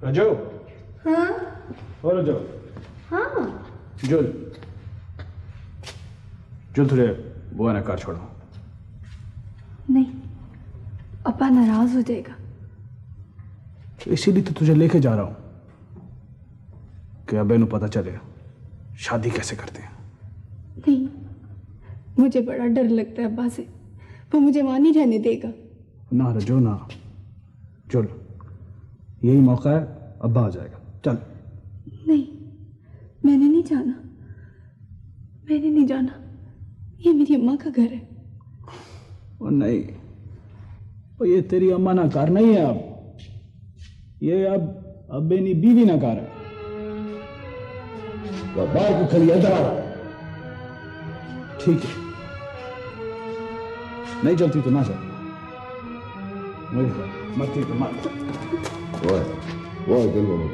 रजो। हाँ ओ रजो। हाँ जुल जुल तुझे बुआ ने कार छोड़ो। नहीं, अब्बा नाराज हो जाएगा। तो इसीलिए तो तुझे लेके जा रहा हूं कि अबे नु पता चले शादी कैसे करते हैं। नहीं, मुझे बड़ा डर लगता है अब्बा से। वो मुझे वहां नहीं रहने देगा। ना रजो ना, चल यही मौका है, अब्बा आ जाएगा। चल। नहीं, मैंने नहीं जाना, मैंने नहीं जाना। ये मेरी अम्मा का घर है। ओ नहीं, ओ ये तेरी अम्मा ना कार नहीं है, अब ये अब अब्बे नी बीवी ना कार है। तो बाहर को खली अंदर आओ। ठीक है, नहीं चलती तो ना चल। मरती तो मत। ओए दिल बोलो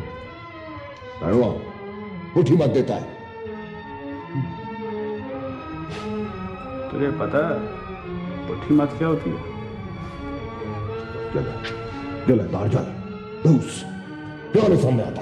रणवा उठी मत देता है। तुझे पता है पुट्ठी मत क्या होती है? चल बाहर चल, घूस क्यों नहीं सामने आता?